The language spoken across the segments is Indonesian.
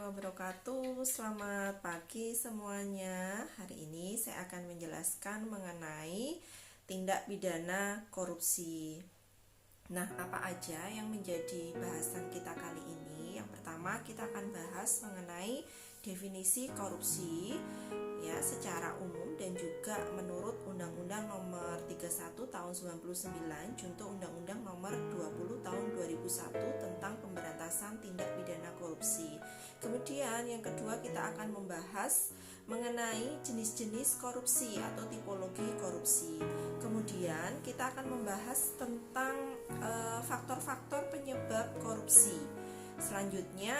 wabarakatuh. Selamat pagi semuanya. Hari ini saya akan menjelaskan mengenai tindak pidana korupsi. Nah, apa aja yang menjadi bahasan kita kali ini? Yang pertama, kita akan bahas mengenai definisi korupsi ya secara umum dan juga menurut Undang-Undang Nomor 31 Tahun 99 junto Undang-Undang Nomor 20 Tahun 2001 tentang pemberantasan tindak pidana korupsi. Kemudian yang kedua, kita akan membahas mengenai jenis-jenis korupsi atau tipologi korupsi. Kemudian kita akan membahas tentang faktor-faktor penyebab korupsi. Selanjutnya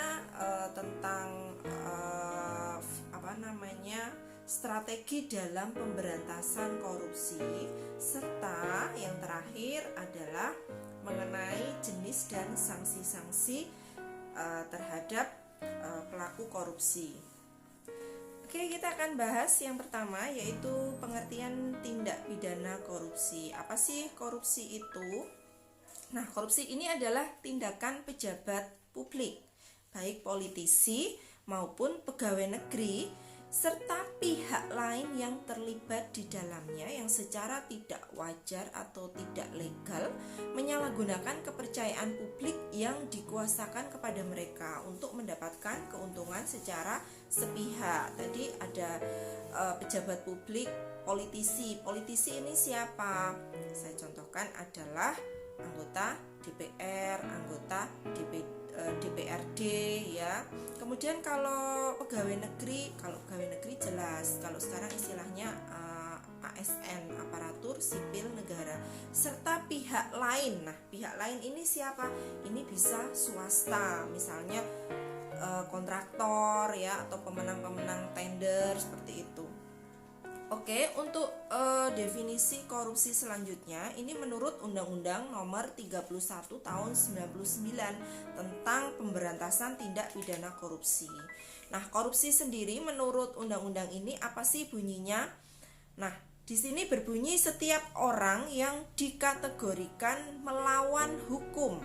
tentang strategi dalam pemberantasan korupsi, serta yang terakhir adalah mengenai jenis dan sanksi-sanksi terhadap pelaku korupsi. Oke, kita akan bahas yang pertama, yaitu pengertian tindak pidana korupsi. Apa sih korupsi itu? Nah, korupsi ini adalah tindakan pejabat publik, baik politisi maupun pegawai negeri, serta pihak lain yang terlibat di dalamnya yang secara tidak wajar atau tidak legal menyalahgunakan kepercayaan publik yang dikuasakan kepada mereka untuk mendapatkan keuntungan secara sepihak. Tadi ada pejabat publik, politisi. Politisi ini siapa? Saya contohkan adalah anggota DPR, anggota DPRD ya. Kemudian kalau pegawai negeri jelas, kalau sekarang istilahnya ASN, aparatur sipil negara, serta pihak lain. Nah, pihak lain ini siapa? Ini bisa swasta, misalnya kontraktor ya, atau pemenang-pemenang tender seperti itu. Oke, untuk definisi korupsi selanjutnya, ini menurut Undang-Undang Nomor 31 Tahun 99 tentang pemberantasan tindak pidana korupsi. Nah, korupsi sendiri menurut undang-undang ini apa sih bunyinya? Nah, di sini berbunyi setiap orang yang dikategorikan melawan hukum,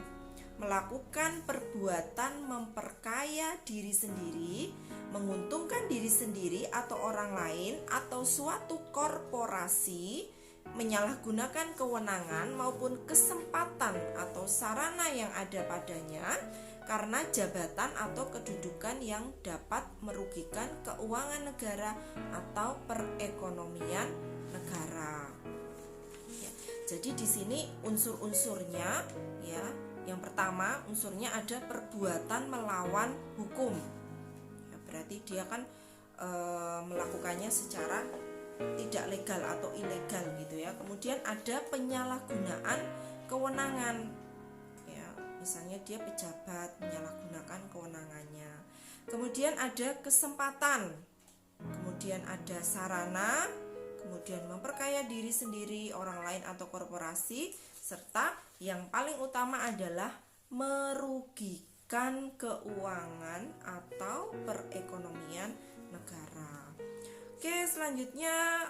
melakukan perbuatan memperkaya diri sendiri, menguntungkan diri sendiri atau orang lain atau suatu korporasi, menyalahgunakan kewenangan maupun kesempatan atau sarana yang ada padanya karena jabatan atau kedudukan yang dapat merugikan keuangan negara atau perekonomian negara. Ya, jadi di sini unsur-unsurnya ya. Yang pertama, unsurnya ada perbuatan melawan hukum. Ya, berarti dia kan melakukannya secara tidak legal atau ilegal gitu ya. Kemudian ada penyalahgunaan kewenangan. Ya, misalnya dia pejabat menyalahgunakan kewenangannya. Kemudian ada kesempatan. Kemudian ada sarana, kemudian memperkaya diri sendiri, orang lain atau korporasi, serta yang paling utama adalah merugikan keuangan atau perekonomian negara. Oke, selanjutnya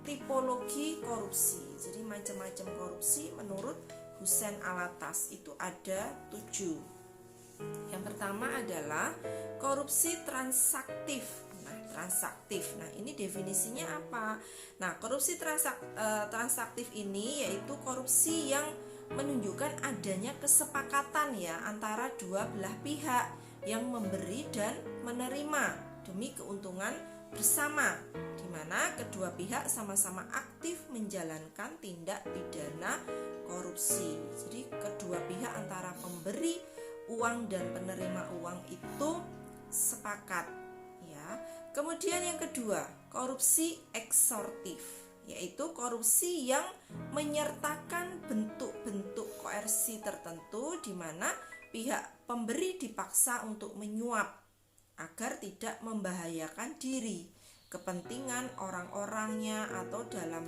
tipologi korupsi. Jadi macam-macam korupsi menurut Hussein Alatas itu ada 7. Yang pertama adalah korupsi transaktif. Nah, ini definisinya apa? Nah, korupsi transaktif ini yaitu korupsi yang menunjukkan adanya kesepakatan ya antara dua belah pihak yang memberi dan menerima demi keuntungan bersama, di mana kedua pihak sama-sama aktif menjalankan tindak pidana korupsi. Jadi kedua pihak antara pemberi uang dan penerima uang itu sepakat ya. Kemudian yang kedua, korupsi eksortif, yaitu korupsi yang menyertakan bentuk-bentuk koersi tertentu di mana pihak pemberi dipaksa untuk menyuap agar tidak membahayakan diri, kepentingan orang-orangnya atau dalam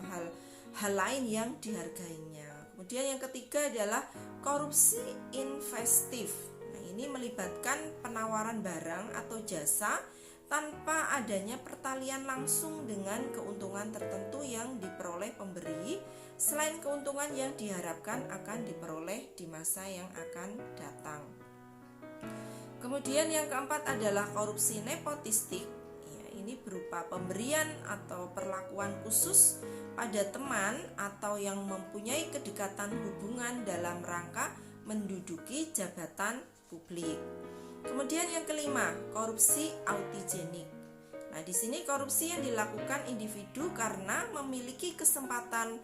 hal lain yang dihargainya. Kemudian yang ketiga adalah korupsi investif. Nah, ini melibatkan penawaran barang atau jasa tanpa adanya pertalian langsung dengan keuntungan tertentu yang diperoleh pemberi selain keuntungan yang diharapkan akan diperoleh di masa yang akan datang. Kemudian yang keempat adalah korupsi nepotistik. Ya, ini berupa pemberian atau perlakuan khusus pada teman atau yang mempunyai kedekatan hubungan dalam rangka menduduki jabatan publik. Kemudian yang kelima, korupsi audigenik. Nah, di sini korupsi yang dilakukan individu karena memiliki kesempatan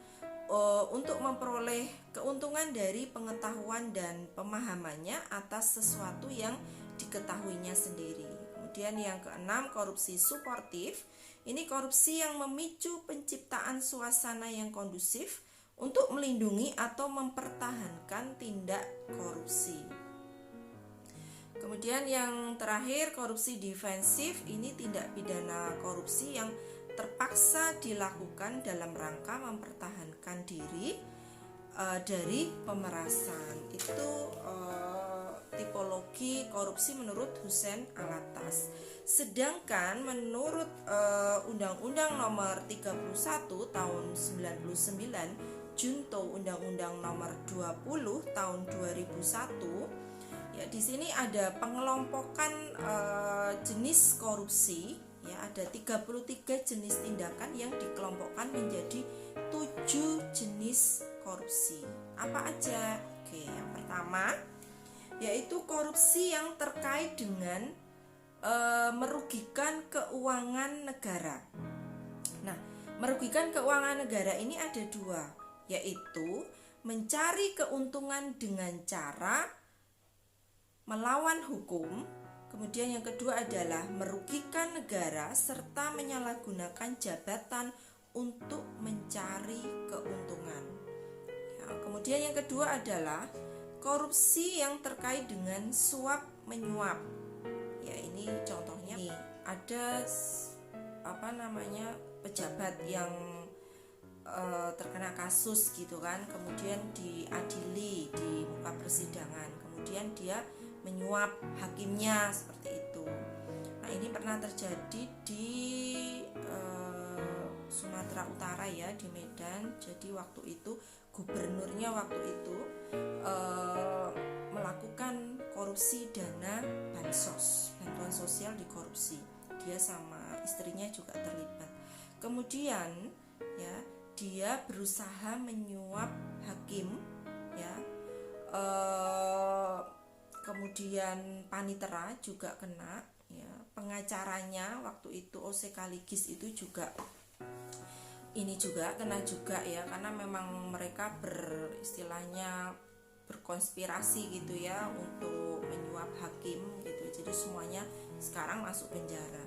untuk memperoleh keuntungan dari pengetahuan dan pemahamannya atas sesuatu yang diketahuinya sendiri. Kemudian yang keenam, korupsi suportif. Ini korupsi yang memicu penciptaan suasana yang kondusif untuk melindungi atau mempertahankan tindak korupsi. Kemudian yang terakhir, korupsi defensif. Ini tindak pidana korupsi yang terpaksa dilakukan dalam rangka mempertahankan diri dari pemerasan. Itu tipologi korupsi menurut Hussein Alatas. Sedangkan menurut Undang-Undang Nomor 31 Tahun 99, Junto Undang-Undang Nomor 20 Tahun 2001, ya di sini ada pengelompokan jenis korupsi. Ya, ada 33 jenis tindakan yang dikelompokkan menjadi 7 jenis korupsi. Apa aja? Oke, yang pertama yaitu korupsi yang terkait dengan merugikan keuangan negara. Nah, merugikan keuangan negara ini ada dua, yaitu mencari keuntungan dengan cara melawan hukum. Kemudian yang kedua adalah merugikan negara serta menyalahgunakan jabatan untuk mencari keuntungan. Ya, kemudian yang kedua adalah korupsi yang terkait dengan suap menyuap. Ya, ini contohnya nih, ada pejabat yang terkena kasus gitu kan, kemudian diadili di muka persidangan, kemudian dia menyuap hakimnya seperti itu. Nah, ini pernah terjadi di Sumatera Utara ya, di Medan. Jadi waktu itu gubernurnya waktu itu melakukan korupsi dana bansos, bantuan sosial dikorupsi. Dia sama istrinya juga terlibat. Kemudian ya, dia berusaha menyuap hakim ya. Kemudian panitera juga kena ya, pengacaranya waktu itu OC Kaligis itu juga ini juga kena juga ya, karena memang mereka beristilahnya berkonspirasi gitu ya untuk menyuap hakim gitu. Jadi semuanya sekarang masuk penjara.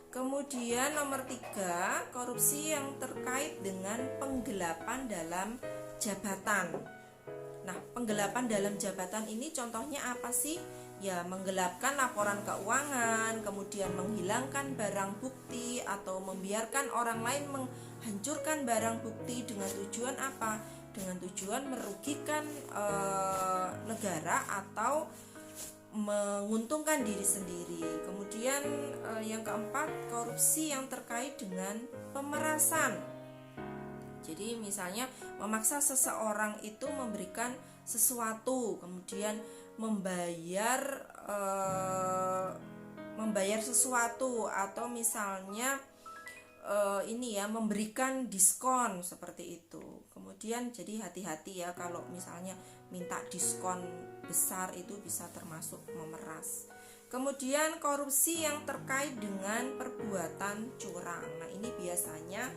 Kemudian nomor 3, korupsi yang terkait dengan penggelapan dalam jabatan. Nah, penggelapan dalam jabatan ini contohnya apa sih? Ya, menggelapkan laporan keuangan, kemudian menghilangkan barang bukti atau membiarkan orang lain menghancurkan barang bukti dengan tujuan apa? Dengan tujuan merugikan negara atau menguntungkan diri sendiri. Kemudian yang keempat, korupsi yang terkait dengan pemerasan. Jadi misalnya memaksa seseorang itu memberikan sesuatu, kemudian membayar sesuatu, atau misalnya memberikan diskon seperti itu. Kemudian jadi hati-hati ya, kalau misalnya minta diskon besar itu bisa termasuk memeras. Kemudian korupsi yang terkait dengan perbuatan curang. Nah, ini biasanya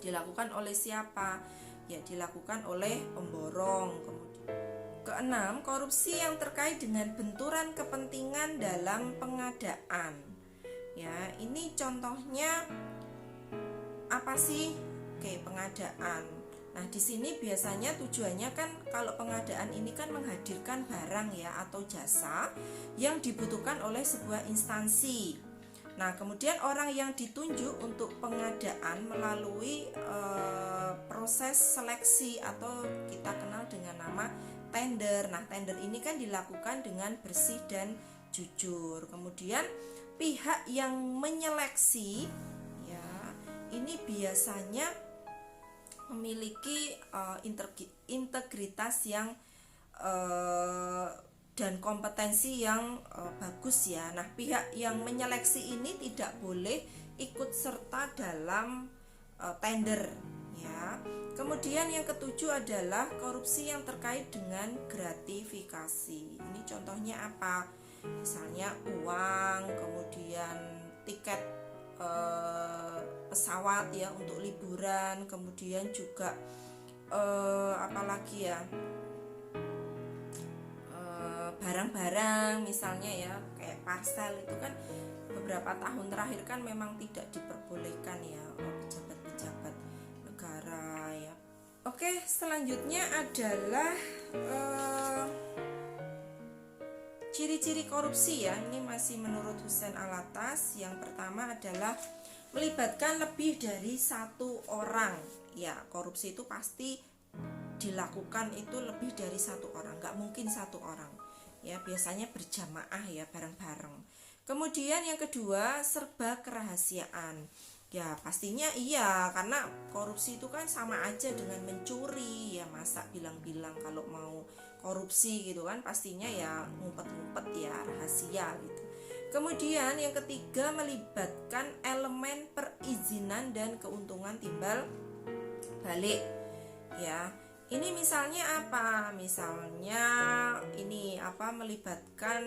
dilakukan oleh siapa? Ya, dilakukan oleh pemborong. Kemudian keenam, korupsi yang terkait dengan benturan kepentingan dalam pengadaan. Ya, ini contohnya apa sih? Oke, pengadaan. Nah, di sini biasanya tujuannya kan, kalau pengadaan ini kan menghadirkan barang ya atau jasa yang dibutuhkan oleh sebuah instansi. Nah, kemudian orang yang ditunjuk untuk pengadaan melalui proses seleksi atau kita kenal dengan nama tender. Nah, tender ini kan dilakukan dengan bersih dan jujur. Kemudian pihak yang menyeleksi ya, ini biasanya memiliki integritas yang dan kompetensi yang bagus ya. Nah, pihak yang menyeleksi ini tidak boleh ikut serta dalam tender ya. Kemudian yang ketujuh adalah korupsi yang terkait dengan gratifikasi. Ini contohnya apa? Misalnya uang, kemudian tiket pesawat ya untuk liburan, kemudian juga apalagi ya, barang-barang misalnya ya, kayak parcel itu kan beberapa tahun terakhir kan memang tidak diperbolehkan ya pejabat-pejabat negara ya. Oke, selanjutnya adalah ciri-ciri korupsi ya. Ini masih menurut Hussein Alatas. Yang pertama adalah melibatkan lebih dari satu orang. Ya, korupsi itu pasti dilakukan itu lebih dari satu orang, nggak mungkin satu orang. Ya, biasanya berjamaah ya, bareng-bareng. Kemudian yang kedua, serba kerahasiaan. Ya, pastinya iya, karena korupsi itu kan sama aja dengan mencuri. Ya, masa bilang-bilang kalau mau korupsi gitu kan, pastinya ya ngumpet-ngumpet ya, rahasia gitu. Kemudian yang ketiga, melibatkan elemen perizinan dan keuntungan timbal balik. Ya, ini misalnya apa? Misalnya ini apa, melibatkan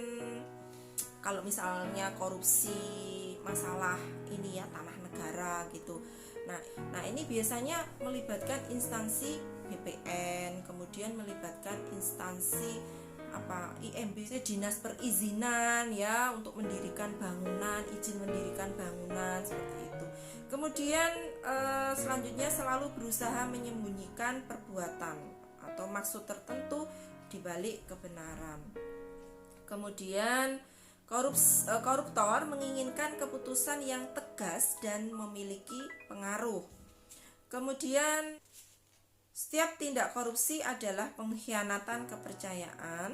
kalau misalnya korupsi masalah ini ya, tanah negara gitu. Nah ini biasanya melibatkan instansi BPN, kemudian melibatkan instansi apa, IMB, dinas perizinan ya, untuk mendirikan bangunan, izin mendirikan bangunan seperti itu. Kemudian selanjutnya selalu berusaha menyembunyikan perbuatan atau maksud tertentu di balik kebenaran. Kemudian koruptor menginginkan keputusan yang tegas dan memiliki pengaruh. Kemudian setiap tindak korupsi adalah pengkhianatan kepercayaan.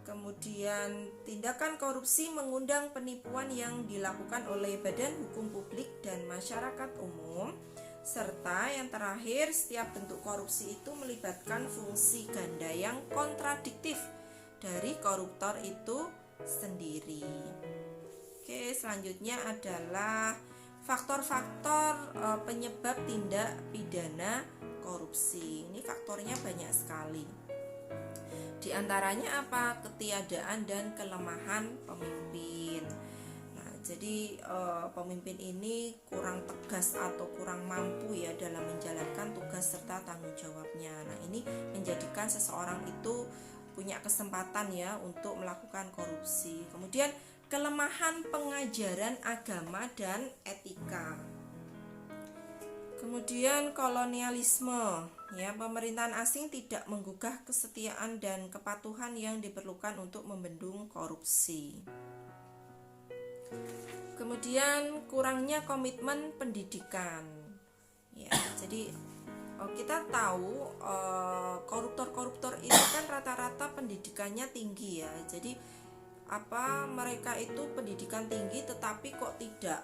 Kemudian tindakan korupsi mengundang penipuan yang dilakukan oleh badan hukum publik dan masyarakat umum. Serta yang terakhir, setiap bentuk korupsi itu melibatkan fungsi ganda yang kontradiktif dari koruptor itu sendiri. Oke, selanjutnya adalah faktor-faktor penyebab tindak pidana korupsi. Ini faktornya banyak sekali. Di antaranya apa? Ketiadaan dan kelemahan pemimpin. Nah, jadi pemimpin ini kurang tegas atau kurang mampu ya dalam menjalankan tugas serta tanggung jawabnya. Nah, ini menjadikan seseorang itu punya kesempatan ya untuk melakukan korupsi. Kemudian kelemahan pengajaran agama dan etika. Kemudian kolonialisme, ya, pemerintahan asing tidak menggugah kesetiaan dan kepatuhan yang diperlukan untuk membendung korupsi. Kemudian kurangnya komitmen pendidikan. Ya, jadi kita tahu koruptor-koruptor itu kan rata-rata pendidikannya tinggi ya. Jadi mereka itu pendidikan tinggi tetapi kok tidak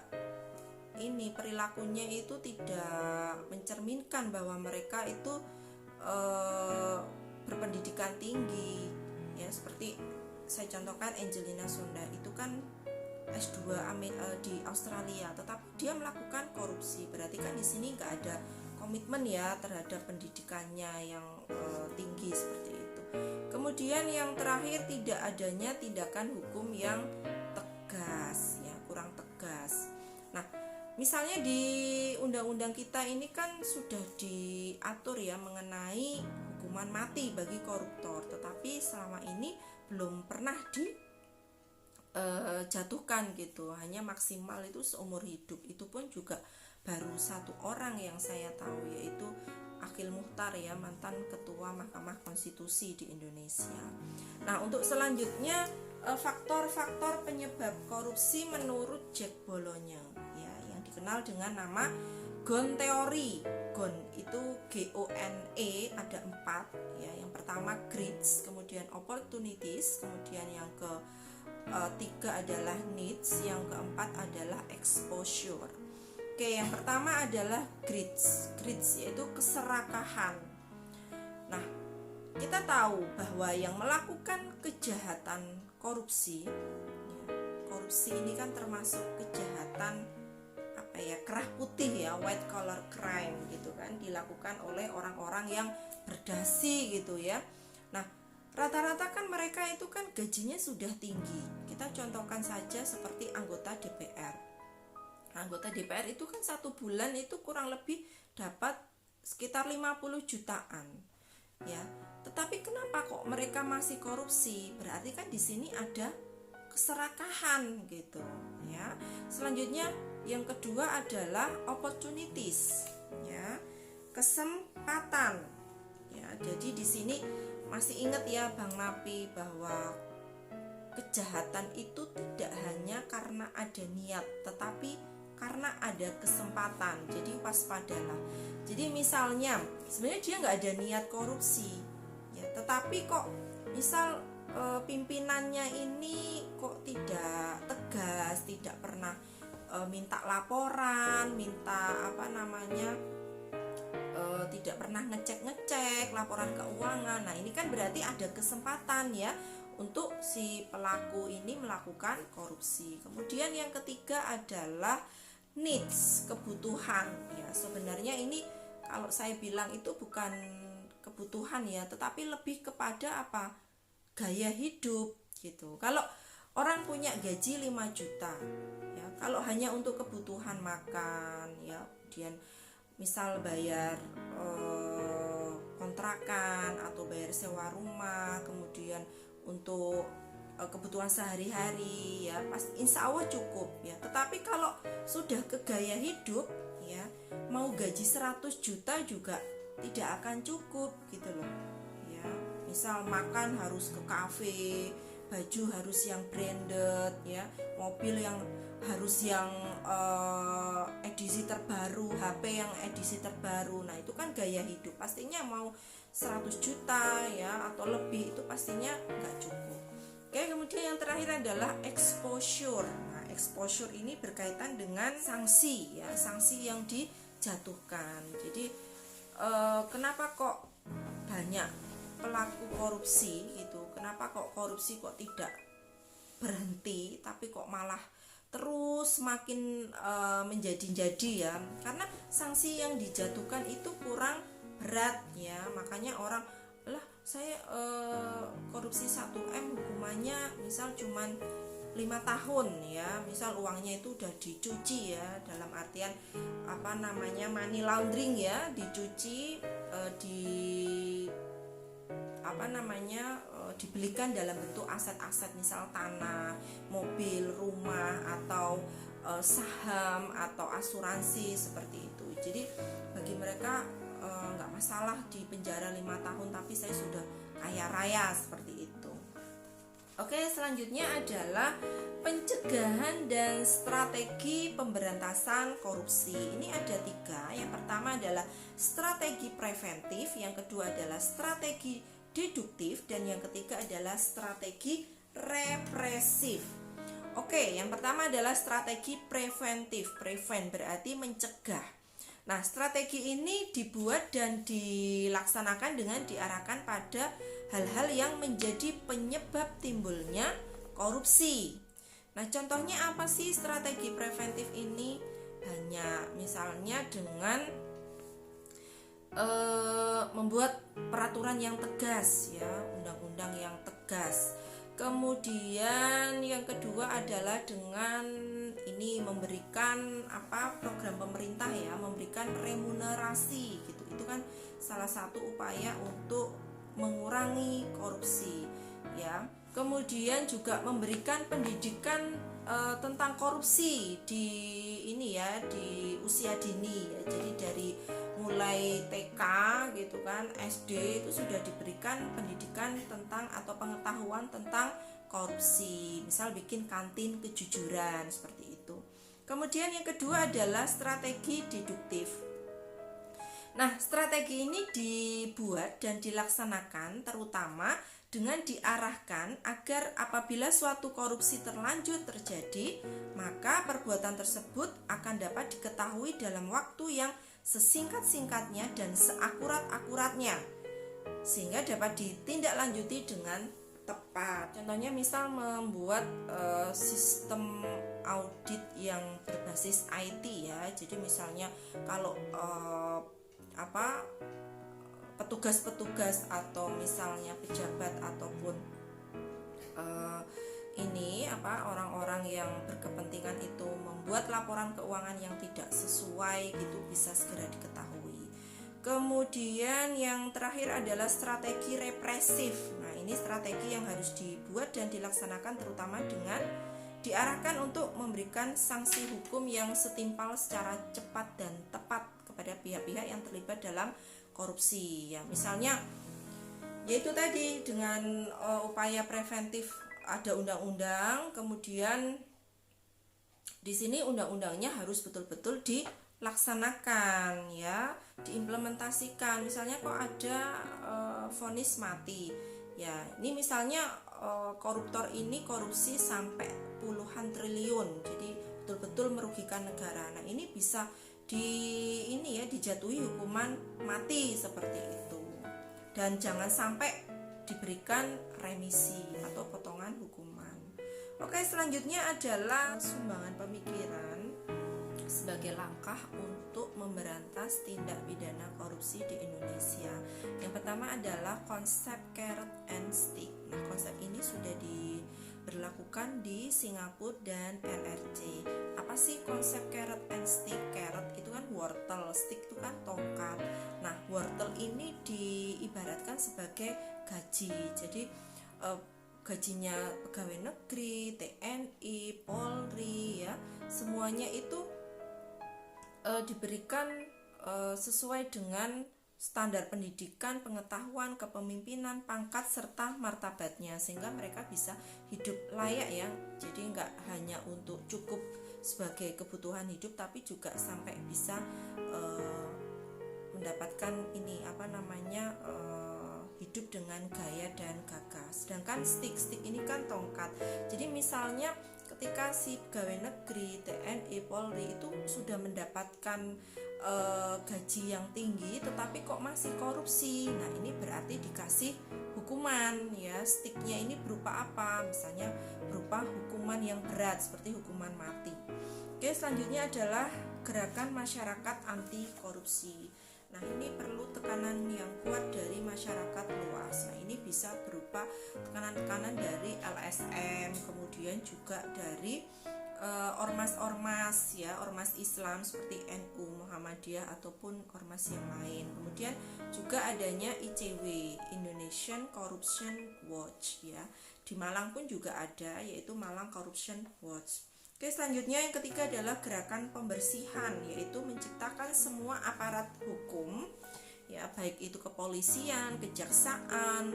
ini perilakunya itu tidak mencerminkan bahwa mereka itu berpendidikan tinggi ya. Seperti saya contohkan Angelina Sonda itu kan S2 di Australia, tetapi dia melakukan korupsi. Berarti kan di sini nggak ada komitmen ya terhadap pendidikannya yang tinggi seperti itu. Kemudian yang terakhir, tidak adanya tindakan hukum yang tegas ya, kurang tegas. Nah, misalnya di undang-undang kita ini kan sudah diatur ya mengenai hukuman mati bagi koruptor, tetapi selama ini belum pernah dijatuhkan gitu, hanya maksimal itu seumur hidup. Itu pun juga baru satu orang yang saya tahu, yaitu Akhil Muchtar ya, mantan ketua Mahkamah Konstitusi di Indonesia. Nah, untuk selanjutnya faktor-faktor penyebab korupsi menurut Jack Bologna ya, yang dikenal dengan nama GONE Theory. GONE itu GONE ada 4 ya. Yang pertama greeds, kemudian opportunities, kemudian yang ketiga adalah needs, yang keempat adalah exposure. Oke, yang pertama adalah greeds. Greeds yaitu keserakahan. Nah, kita tahu bahwa yang melakukan kejahatan korupsi, ya, korupsi ini kan termasuk kejahatan apa ya, kerah putih ya, white collar crime gitu kan, dilakukan oleh orang-orang yang berdasi gitu ya. Nah, rata-rata kan mereka itu kan gajinya sudah tinggi. Kita contohkan saja seperti anggota DPR. Anggota DPR itu kan 1 bulan itu kurang lebih dapat sekitar 50 jutaan ya. Tetapi kenapa kok mereka masih korupsi? Berarti kan di sini ada keserakahan gitu ya. Selanjutnya yang kedua adalah opportunities ya, kesempatan ya. Jadi di sini masih ingat ya Bang Napi bahwa kejahatan itu tidak hanya karena ada niat, tetapi karena ada kesempatan. Jadi waspadalah. Jadi misalnya sebenarnya dia nggak ada niat korupsi ya, tetapi kok misal pimpinannya ini kok tidak tegas, tidak pernah minta laporan, minta apa namanya, tidak pernah ngecek laporan keuangan. Nah ini kan berarti ada kesempatan ya untuk si pelaku ini melakukan korupsi. Kemudian yang ketiga adalah needs, kebutuhan ya. Sebenarnya ini kalau saya bilang itu bukan kebutuhan ya, tetapi lebih kepada apa, gaya hidup gitu. Kalau orang punya gaji 5 juta ya, kalau hanya untuk kebutuhan makan ya, kemudian misal bayar kontrakan atau bayar sewa rumah, kemudian untuk kebutuhan sehari-hari ya, pas insya Allah cukup ya. Tetapi kalau sudah ke gaya hidup ya, mau gaji 100 juta juga tidak akan cukup gitu loh ya. Misal makan harus ke kafe, baju harus yang branded ya, mobil yang harus yang edisi terbaru, HP yang edisi terbaru. Nah itu kan gaya hidup, pastinya mau 100 juta ya atau lebih itu pastinya nggak cukup. Oke, kemudian yang terakhir adalah exposure. Nah, exposure ini berkaitan dengan sanksi ya, sanksi yang dijatuhkan. Jadi kenapa kok banyak pelaku korupsi gitu? Kenapa kok korupsi kok tidak berhenti, tapi kok malah terus semakin menjadi-jadi ya? Karena sanksi yang dijatuhkan itu kurang berat ya. Makanya orang, lah saya korupsi 1M hukumannya misal cuman 5 tahun ya, misal uangnya itu udah dicuci ya, dalam artian apa namanya, money laundering ya, dicuci, di apa namanya, dibelikan dalam bentuk aset-aset, misal tanah, mobil, rumah, atau saham atau asuransi seperti itu. Jadi bagi mereka nggak masalah di penjara 5 tahun, tapi saya sudah kaya raya seperti itu. Oke, selanjutnya adalah pencegahan dan strategi pemberantasan korupsi. Ini ada 3. Yang pertama adalah strategi preventif, yang kedua adalah strategi deduktif, dan yang ketiga adalah strategi represif. Oke, yang pertama adalah strategi preventif. Prevent berarti mencegah. Nah, strategi ini dibuat dan dilaksanakan dengan diarahkan pada hal-hal yang menjadi penyebab timbulnya korupsi. Nah, contohnya apa sih strategi preventif ini? Hanya misalnya dengan membuat peraturan yang tegas ya, undang-undang yang tegas. Kemudian yang kedua adalah dengan ini memberikan apa, program pemerintah ya, memberikan remunerasi gitu. Itu kan salah satu upaya untuk mengurangi korupsi ya. Kemudian juga memberikan pendidikan tentang korupsi di ini ya, di usia dini ya. Jadi dari mulai TK gitu kan, SD itu sudah diberikan pendidikan tentang atau pengetahuan tentang korupsi, misal bikin kantin kejujuran seperti itu. Kemudian yang kedua adalah strategi deduktif. Nah, strategi ini dibuat dan dilaksanakan terutama dengan diarahkan agar apabila suatu korupsi terlanjur terjadi, maka perbuatan tersebut akan dapat diketahui dalam waktu yang sesingkat-singkatnya dan seakurat-akuratnya. sehingga dapat ditindaklanjuti dengan tepat. Contohnya misal membuat sistem audit yang berbasis IT ya. Jadi misalnya kalau petugas-petugas atau misalnya pejabat ataupun orang-orang yang berkepentingan itu membuat laporan keuangan yang tidak sesuai, gitu bisa segera diketahui. Kemudian yang terakhir adalah strategi represif. Nah, ini strategi yang harus dibuat dan dilaksanakan terutama dengan diarahkan untuk memberikan sanksi hukum yang setimpal secara cepat dan tepat kepada pihak-pihak yang terlibat dalam korupsi. Ya, misalnya yaitu tadi dengan upaya preventif, ada undang-undang, kemudian di sini undang-undangnya harus betul-betul dilaksanakan ya, diimplementasikan. Misalnya kok ada vonis mati. Ya, ini misalnya koruptor ini korupsi sampai puluhan triliun. Jadi betul-betul merugikan negara. Nah, ini bisa dijatuhi hukuman mati seperti itu. Dan jangan sampai diberikan remisi atau potongan hukuman. Oke, selanjutnya adalah sumbangan pemikiran sebagai langkah untuk memberantas tindak pidana korupsi di Indonesia. Yang pertama adalah konsep carrot and stick. Nah, konsep ini sudah diberlakukan di Singapura dan LRC. Apa sih konsep carrot and stick? Carrot itu kan wortel, stick itu kan tongkat. Nah, wortel ini diibaratkan sebagai gaji. Jadi gajinya pegawai negeri, TNI, Polri ya, semuanya itu diberikan sesuai dengan standar pendidikan, pengetahuan, kepemimpinan, pangkat serta martabatnya, sehingga mereka bisa hidup layak ya. Jadi nggak hanya untuk cukup sebagai kebutuhan hidup, tapi juga sampai bisa mendapatkan hidup dengan gaya dan gagah. Sedangkan stick ini kan tongkat. Jadi misalnya ketika si pegawai negeri, TNI, Polri itu sudah mendapatkan gaji yang tinggi tetapi kok masih korupsi, nah ini berarti dikasih hukuman ya. Sticknya ini berupa apa? Misalnya berupa hukuman yang berat seperti hukuman mati. Oke, selanjutnya adalah gerakan masyarakat anti korupsi. Nah, ini perlu tekanan yang kuat dari masyarakat luas. Nah, ini bisa berupa tekanan-tekanan dari LSM, kemudian juga dari ormas-ormas ya, ormas Islam seperti NU, Muhammadiyah ataupun ormas yang lain. Kemudian juga adanya ICW, Indonesian Corruption Watch ya. Di Malang pun juga ada, yaitu Malang Corruption Watch. Oke, selanjutnya yang ketiga adalah gerakan pembersihan, yaitu menciptakan semua aparat hukum ya, baik itu kepolisian, kejaksaan,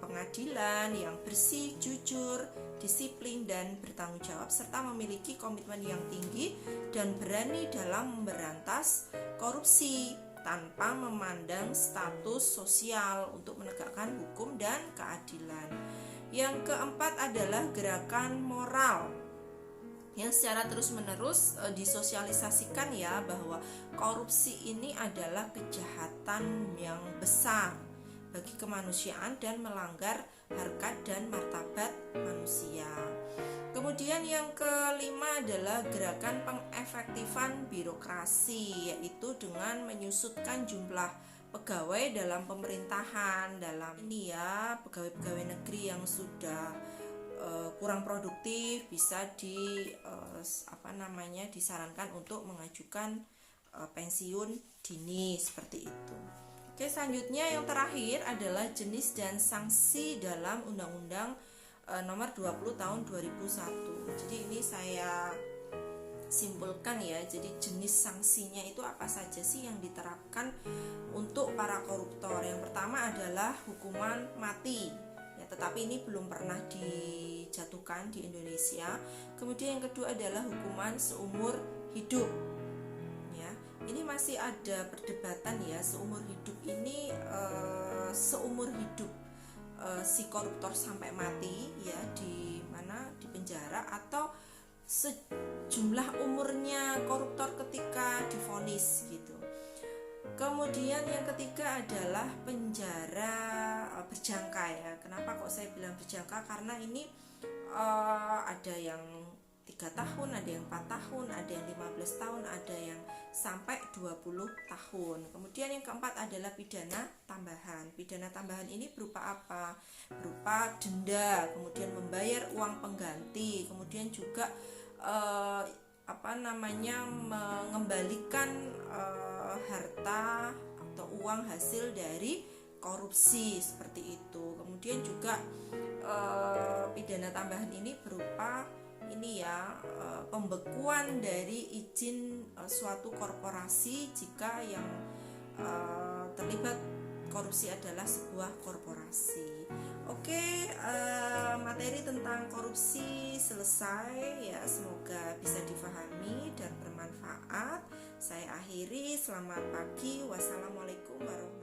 pengadilan yang bersih, jujur, disiplin dan bertanggung jawab, serta memiliki komitmen yang tinggi dan berani dalam memberantas korupsi tanpa memandang status sosial untuk menegakkan hukum dan keadilan. Yang keempat adalah gerakan moral yang secara terus-menerus disosialisasikan ya, bahwa korupsi ini adalah kejahatan yang besar bagi kemanusiaan dan melanggar harkat dan martabat manusia. Kemudian yang kelima adalah gerakan pengefektifan birokrasi, yaitu dengan menyusutkan jumlah pegawai dalam pemerintahan, dalam ini ya, pegawai-pegawai negeri yang sudah kurang produktif bisa disarankan untuk mengajukan pensiun dini seperti itu. Oke, selanjutnya yang terakhir adalah jenis dan sanksi dalam Undang-Undang nomor 20 tahun 2001. Jadi ini saya simpulkan ya. Jadi jenis sanksinya itu apa saja sih yang diterapkan untuk para koruptor? Yang pertama adalah hukuman mati. Tetapi ini belum pernah dijatuhkan di Indonesia. Kemudian yang kedua adalah hukuman seumur hidup. Ya, ini masih ada perdebatan ya, seumur hidup ini seumur hidup si koruptor sampai mati ya, di mana di penjara, atau sejumlah umurnya koruptor ketika divonis gitu. Kemudian yang ketiga adalah penjara berjangka ya. Kenapa kok saya bilang berjangka? Karena ini ada yang 3 tahun, ada yang 4 tahun, ada yang 15 tahun, ada yang sampai 20 tahun. Kemudian yang keempat adalah pidana tambahan. Pidana tambahan ini berupa apa? Berupa denda, kemudian membayar uang pengganti, kemudian juga mengembalikan harta atau uang hasil dari korupsi seperti itu. Kemudian juga pidana tambahan ini berupa pembekuan dari izin suatu korporasi jika yang terlibat korupsi adalah sebuah korporasi. Oke, materi tentang korupsi selesai ya, semoga bisa difahami dan bermanfaat. Saya akhiri, selamat pagi, wassalamualaikum warahmatullahi wabarakatuh.